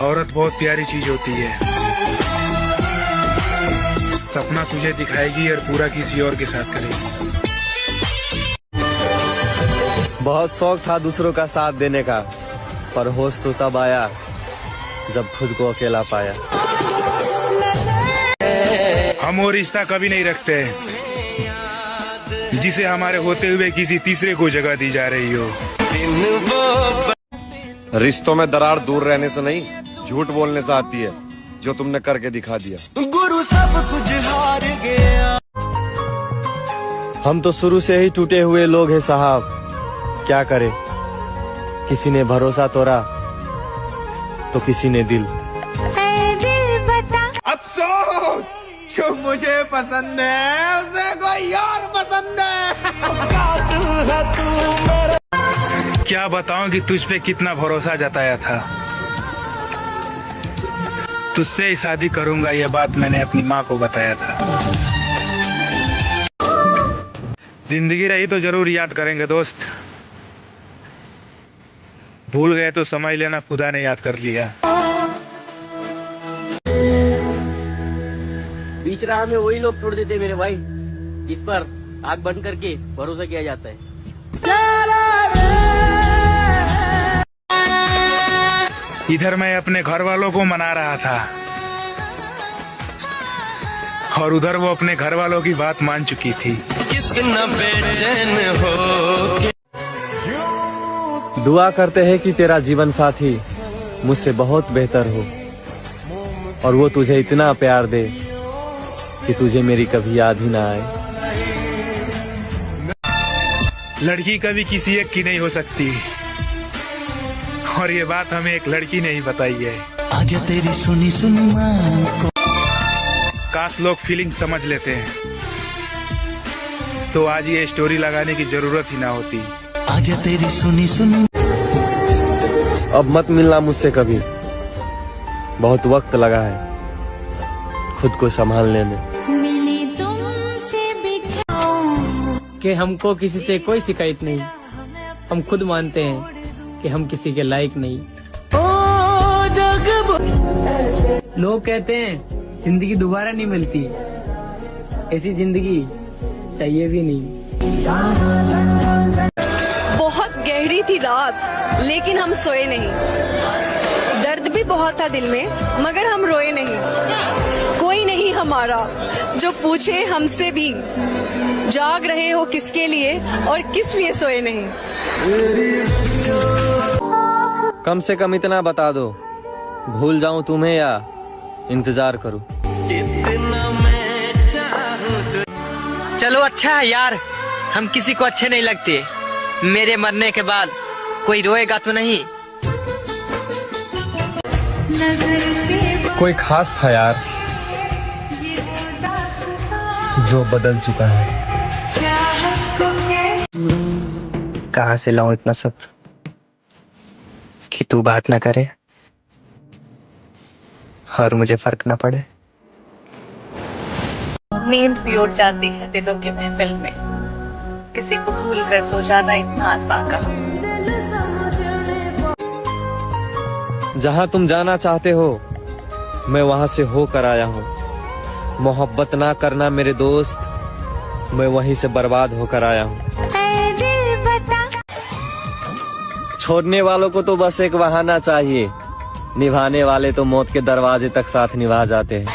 औरत बहुत प्यारी चीज होती है। सपना तुझे दिखाएगी और पूरा किसी और के साथ करेगी। बहुत शौक था दूसरों का साथ देने का, पर होश तो तब आया जब खुद को अकेला पाया। हम वो रिश्ता कभी नहीं रखते जिसे हमारे होते हुए किसी तीसरे को जगह दी जा रही हो। रिश्तों में दरार दूर रहने से नहीं, झूठ बोलने से आती है, जो तुमने करके दिखा दिया। गुरु सब कुछ हार गया। हम तो शुरू से ही टूटे हुए लोग हैं साहब, क्या करे। किसी ने भरोसा तोड़ा तो किसी ने दिल। अफसोस जो मुझे पसंद है उसे कोई और पसंद है। क्या बताऊं कि तुझ पे कितना भरोसा जताया था। तुझसे ही शादी करूंगा, ये बात मैंने अपनी माँ को बताया था। जिंदगी रही तो जरूर याद करेंगे दोस्त। भूल गए तो समझ लेना खुदा ने याद कर लिया। बीच राह में वही लोग छोड़ देते मेरे भाई जिस पर आग बंद करके भरोसा किया जाता है। इधर मैं अपने घर वालों को मना रहा था और उधर वो अपने घर वालों की बात मान चुकी थी। कितना बेचैन हो। दुआ करते हैं कि तेरा जीवन साथी मुझसे बहुत बेहतर हो और वो तुझे इतना प्यार दे कि तुझे मेरी कभी याद ही ना आए। लड़की कभी किसी एक की नहीं हो सकती और ये बात हमें एक लड़की ने ही बताई है। आजा तेरी सुनी सुनी माँ को। काश लोग फीलिंग समझ लेते हैं तो आज ये स्टोरी लगाने की जरूरत ही ना होती। आजा तेरी सुनी सुनी। अब मत मिलना मुझसे कभी, बहुत वक्त लगा है खुद को संभालने में। कि हमको किसी से कोई शिकायत नहीं, हम खुद मानते हैं कि हम किसी के लायक नहीं। लोग कहते हैं जिंदगी दोबारा नहीं मिलती, ऐसी जिंदगी चाहिए भी नहीं। बहुत गहरी थी रात लेकिन हम सोए नहीं। दर्द भी बहुत था दिल में मगर हम रोए नहीं। कोई नहीं हमारा जो पूछे हमसे भी, जाग रहे हो किसके लिए और किस लिए सोए नहीं। कम से कम इतना बता दो, भूल जाऊं तुम्हें या इंतजार करूं। चलो अच्छा है यार, हम किसी को अच्छे नहीं लगते। मेरे मरने के बाद कोई रोएगा तो नहीं। कोई खास था यार जो बदल चुका है। कहाँ से लाऊं इतना सब्र कि तू बात ना करे और मुझे फर्क ना पड़े। नींद भी उड़ जाती है दिलों के महफिल में, किसी को भूल कर सो जाना इतना आसान कहा। जहाँ तुम जाना चाहते हो मैं वहाँ से होकर आया हूँ। मोहब्बत ना करना मेरे दोस्त, मैं वहीं से बर्बाद होकर आया हूँ। छोड़ने वालों को तो बस एक बहाना चाहिए, निभाने वाले तो मौत के दरवाजे तक साथ निभा जाते हैं।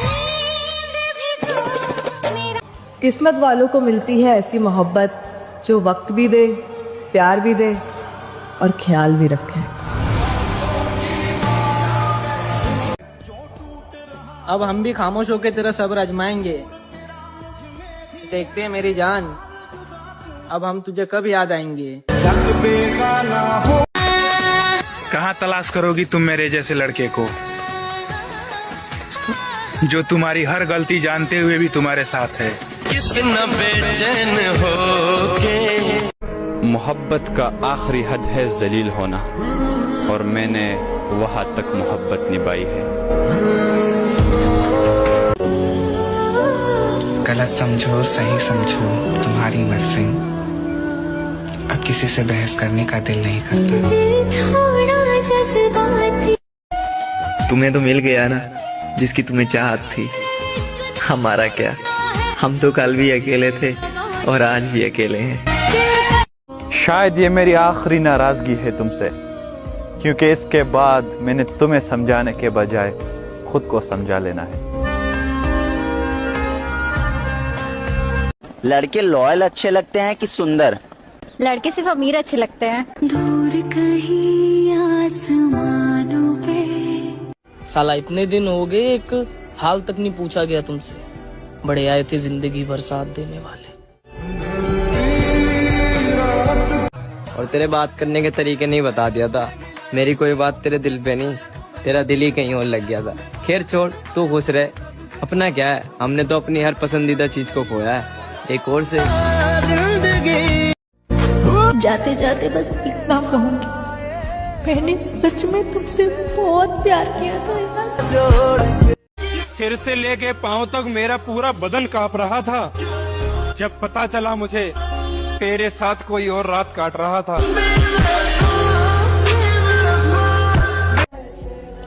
किस्मत वालों को मिलती है ऐसी मोहब्बत जो वक्त भी दे, प्यार भी दे और ख्याल भी रखे। अब हम भी खामोश होकर तेरा सब्र आजमाएंगे। देखते हैं मेरी जान, अब हम तुझे कब याद आएंगे। कहाँ तलाश करोगी तुम मेरे जैसे लड़के को जो तुम्हारी हर गलती जानते हुए भी तुम्हारे साथ है। कितना बेचैन हो के। मोहब्बत का आखिरी हद है जलील होना, और मैंने वहां तक मोहब्बत निभाई है। गलत समझो सही समझो तुम्हारी मर्जी, अब किसी से बहस करने का दिल नहीं करता। तुम्हें तो मिल गया ना जिसकी तुम्हें चाहत थी। हमारा क्या, हम तो कल भी अकेले थे और आज भी अकेले हैं। शायद ये मेरी आखिरी नाराजगी है तुमसे, क्योंकि इसके बाद मैंने तुम्हें समझाने के बजाय खुद को समझा लेना है। लड़के लॉयल अच्छे लगते हैं कि सुंदर? लड़के सिर्फ अमीर अच्छे लगते हैं। दूर कहीं आसमानों पे। साला इतने दिन हो गए, एक हाल तक नहीं पूछा गया तुमसे। बड़े आए थे जिंदगी भर साथ देने वाले। और तेरे बात करने के तरीके नहीं बता दिया था। मेरी कोई बात तेरे दिल पे नहीं, तेरा दिल ही कहीं और लग गया था। खैर छोड़, तू खुश रहे। अपना क्या है, हमने तो अपनी हर पसंदीदा चीज को खोया है, एक और से। जाते जाते बस इतना कहूंगी, मैंने सच में तुमसे बहुत प्यार किया था यार। सिर से लेके पांव तक मेरा पूरा बदन कांप रहा था जब पता चला मुझे तेरे साथ कोई और रात काट रहा था।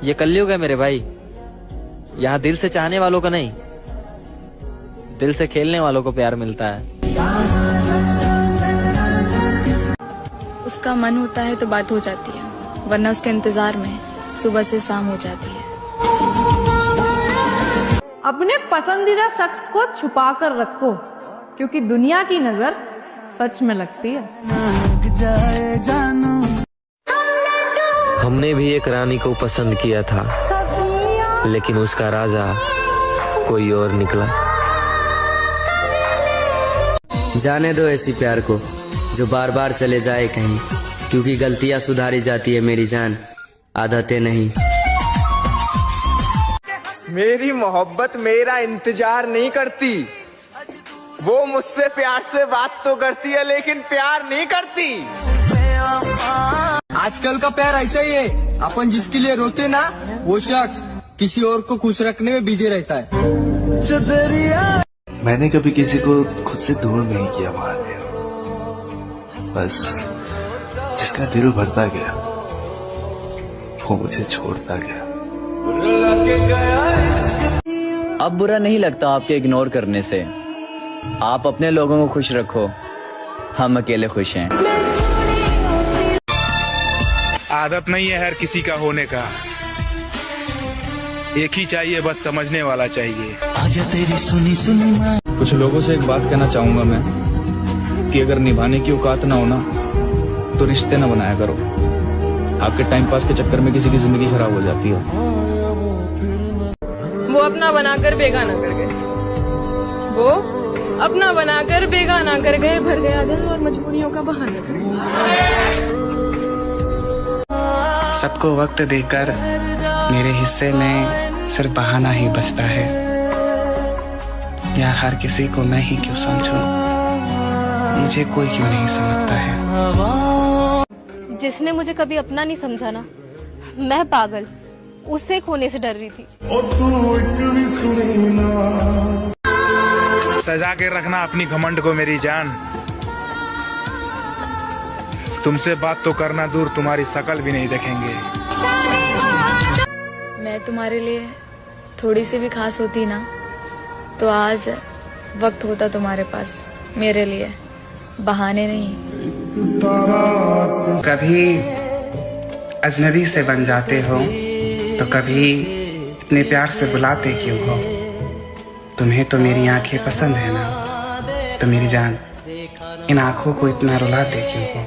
ये कलयुग है मेरे भाई, यहाँ दिल से चाहने वालों का नहीं, दिल से खेलने वालों को प्यार मिलता है। उसका मन होता है तो बात हो जाती है, वरना उसके इंतजार में सुबह से शाम हो जाती है। अपने पसंदीदा शख्स को छुपा कर रखो, क्योंकि दुनिया की नजर सच में लगती है। हमने भी एक रानी को पसंद किया था, लेकिन उसका राजा कोई और निकला। जाने दो ऐसी प्यार को जो बार बार चले जाए कहीं, क्योंकि गलतियां सुधारी जाती है मेरी जान, आदतें नहीं। मेरी मोहब्बत मेरा इंतजार नहीं करती, वो मुझसे प्यार से बात तो करती है लेकिन प्यार नहीं करती। आजकल का प्यार ऐसा ही है, अपन जिसके लिए रोते ना, वो शख्स किसी और को खुश रखने में बिजी रहता है। मैंने कभी किसी को खुद से दूर नहीं किया महादेव, बस जिसका दिल भरता गया वो मुझे छोड़ता गया। अब बुरा नहीं लगता आपके इग्नोर करने से। आप अपने लोगों को खुश रखो, हम अकेले खुश हैं। आदत नहीं है हर किसी का होने का, एक ही चाहिए, बस समझने वाला चाहिए। आजा तेरी सुनी सुनी कुछ लोगों से एक बात कहना चाहूंगा मैं, कि अगर निभाने की औकात ना हो ना तो रिश्ते ना बनाया करो। आपके टाइम पास के चक्कर में किसी की जिंदगी खराब हो जाती है। वो अपना बनाकर बेगाना कर गए, वो अपना बनाकर बेगाना कर गए, भर गया दिल और मजबूरियों का बहाना कर गए। सबको वक्त देकर मेरे हिस्से में सिर्फ बहाना ही बचता है। यार हर किसी को मैं ही क्यों समझूं, मुझे कोई क्यों नहीं समझता है। जिसने मुझे कभी अपना नहीं समझा ना, मैं पागल उसे खोने से डर रही थी। सजा के रखना अपनी घमंड को मेरी जान, तुमसे बात तो करना दूर, तुम्हारी शकल भी नहीं देखेंगे। मैं तुम्हारे लिए थोड़ी सी भी खास होती ना, तो आज वक्त होता तुम्हारे पास मेरे लिए, बहाने नहीं। कभी अजनबी से बन जाते हो तो कभी इतने प्यार से बुलाते क्यों हो। तुम्हें तो मेरी आंखें पसंद है ना, तो मेरी जान इन आंखों को इतना रुलाते क्यों हो।